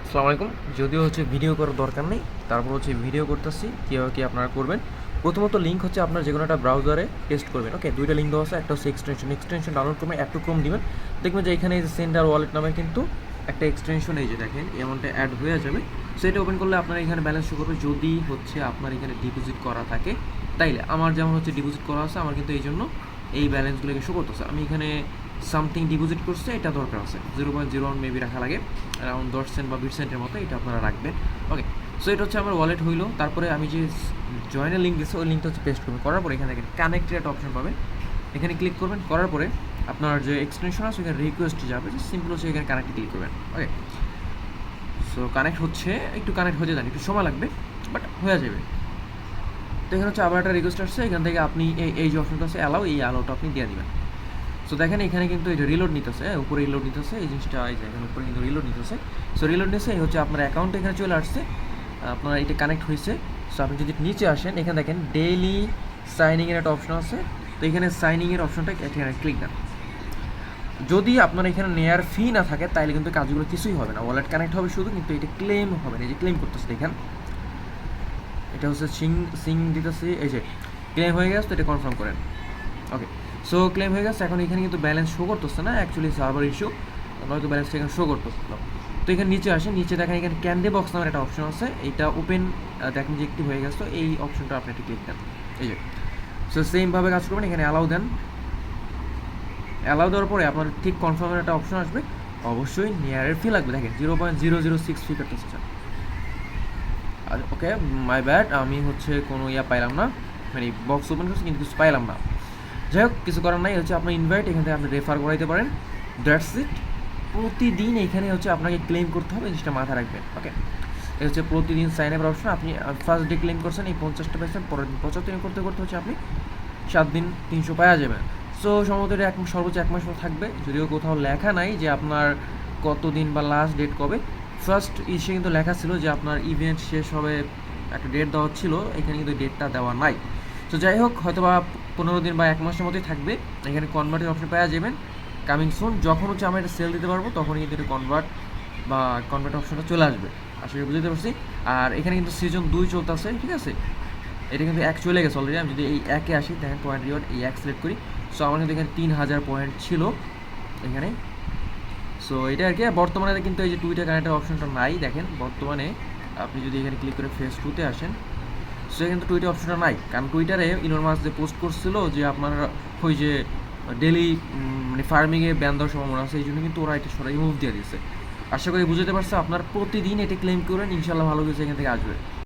আসসালামু আলাইকুম। যদিও ভিডিও করার দরকার নেই, তারপর ভিডিও করতেছি কীভাবে কী আপনারা করবেন। প্রথমত লিঙ্ক আপনার যে কোনো একটা ব্রাউজারে পেস্ট করবেন। ওকে, দুইটা লিঙ্ক দেওয়া আছে, একটা হচ্ছে এক্সটেনশন ডাউনলোড করবেন, একটু ক্রোম দিবেন, দেখবেন যে এখানে এই যে সেন্ডার ওয়ালেট নামে কিন্তু একটা এক্সটেনশন এই যে দেখেন অ্যামাউন্টটা অ্যাড হয়ে যাবে। সো এটা ওপেন করলে আপনার এখানে ব্যালেন্স শো করবে। যদি আপনার এখানে ডিপোজিট করা থাকে তাইলে আমার যেমন ডিপোজিট করা আছে, আমার কিন্তু এই জন্য এই ব্যালেন্সগুলোকে শো করতেছে। আমি এখানে সামথিং ডিপোজিট করছে, এটা দরকার আছে 0.01 মেবি রাখা লাগে, অ্যারাউন্ড 10 সেন্ট বা 20 সেন্টের মতো, এটা আপনারা রাখবেন। ওকে, সো এটা আমার ওয়ালেট হইলো। তারপরে আমি যে জয়েনের লিঙ্ক দিচ্ছি ওই লিঙ্কটা পেস্ট করবেন। করার পরে এখানে দেখেন কানেক্টেড একটা অপশন পাবেন, এখানে ক্লিক করবেন। করার পরে আপনার যে এক্সটেনশন আছে এখানে রিকোয়েস্ট যাবে, যে সিম্পল এখানে কানেক্টে ক্লিক করবেন। ওকে, সো কানেক্ট হচ্ছে, একটু কানেক্ট হয়ে যান, একটু সময় লাগবে, বাট হয়ে যাবে। তো এখানে আবার একটা রিকোয়েস্ট আসছে, এখান থেকে আপনি এই যে অপশনটা আছে অ্যালাউ, এই অ্যালাউটা আপনি দিয়ে দেবেন। সো দেখেন এখানে কিন্তু এই যে রিলোড নিতেছে, উপরে রিলোড নিতেছে, এই জিনিসটা এই যে এখানে উপরে কিন্তু রিলোড নিতেছে। সো রিলোড নিতেছে, এই আপনার অ্যাকাউন্ট এখানে চলে আসছে, আপনার এটা কানেক্ট হয়েছে। সো আপনি যদি নিচে আসেন, এখানে দেখেন ডেইলি সাইনিংয়ের একটা অপশন আছে। তো এখানে সাইনিংয়ের অপশনটা এখানে ক্লিক দেন। যদি আপনার এখানে নেয়ার ফি না থাকে তাহলে কিন্তু কাজগুলো কিছুই হবে না, ওয়ালেট কানেক্ট হবে শুধু, কিন্তু এটা ক্লেম হবে না। এই যে ক্লেম করতেছে দেখেন, এটা সিং দিতেছে, এই যে ক্লেম হয়ে গেছে, তো এটা কনফার্ম করেন। ওকে, সো ক্লেম হয়ে গেছে। এখন এখানে কিন্তু ব্যালেন্স শো করতেছে না, অ্যাকচুয়ালি সার্ভার ইস্যু, নয়তো ব্যালেন্সটা এখানে শো করতেছিল। তো এখানে নিচে আসেন, নিচে দেখেন এখানে ক্যান্ডি বক্স নামের একটা অপশন আছে, এইটা ওপেন দেখেন যে একটি হয়ে গেছে। তো এই অপশনটা আপনি একটু ক্লিক দেন, এই যে। সো সেমভাবে কাজ করবেন, এখানে অ্যালাউ দেন। অ্যালাউ দেওয়ার পরে আপনার ঠিক কনফার্মের একটা অপশন আসবে, অবশ্যই নিয়ারের ফি লাগবে। দেখেন 0.006 ফি কাটতেছে। ওকে, মাই ব্যাড, আমি কোনো পাইলাম না, মানে বক্স ওপেন করছি কিন্তু কিছু পাইলাম না। যাই হোক, কিছু করার নাই, আপনার ইনভাইট, এখান থেকে আপনি রেফার করাইতে পারেন। That's it. প্রতিদিন এখানে আপনাকে ক্লেম করতে হবে, জিনিসটা মাথায় রাখবেন। ওকে, এই প্রতিদিন সাইন আপের অপশন। আপনি ফার্স্ট ডে ক্লেম করছেন, এই 50টা পাইছেন, পরের দিন 75 করতে করতে আপনি 7 দিন 300 পাওয়া যাবেন। সো সম্ভবত এটা সর্বোচ্চ 1 মাস থাকবে, যদিও কোথাও লেখা নাই যে আপনার কতদিন বা লাস্ট ডেট কবে। ফার্স্ট ইসে কিন্তু লেখা ছিল যে আপনার ইভেন্ট শেষ হবে, একটা ডেট দেওয়া ছিল, এখানে কিন্তু ডেটটা দেওয়া নাই। তো যাই হোক, হয়তো বা 15 দিন বা 1 মাসের মতোই থাকবে। এখানে কনভার্টের অপশন পাওয়া যাবেন, কামিং সুন। যখন আমরা এটা সেল দিতে পারবো তখনই কিন্তু এটা কনভার্ট অপশনটা চলে আসবে। আসলে বুঝতে পারছি। আর এখানে কিন্তু সিজন 2 চলতেছে, ঠিক আছে। এটা কিন্তু 1 চলে গেছে অলরেডি। আমি যদি এই 1-এ আসি, দেখেন পয়েন্ট রিওয়ার্ড, এই 1 সিলেক্ট করি। সো আমার কিন্তু এখানে 3000 পয়েন্ট ছিল এখানে। সো এটা আর কি। বর্তমানে কিন্তু এই যে টুইটার কানেক্টের অপশনটা নাই, দেখেন বর্তমানে আপনি যদি এখানে ক্লিক করে ফেস 2-তে আসেন, সো কিন্তু টুইটার অপশনটা নাই, কারণ টুইটারে ইলন মাস্ক যে পোস্ট করছিল যে আপনার ওই যে ডেলি মানে ফার্মিংয়ে ব্যান দেওয়ার সম্ভাবনা আছে, এই জন্য কিন্তু ওরা এটা সরাই রিমুভ দিয়ে দিচ্ছে। আশা করি বুঝতে পারছে। আপনার প্রতিদিন এটা ক্লেম করেন, ইনশাল্লাহ ভালো কিছু এখান থেকে আসবে।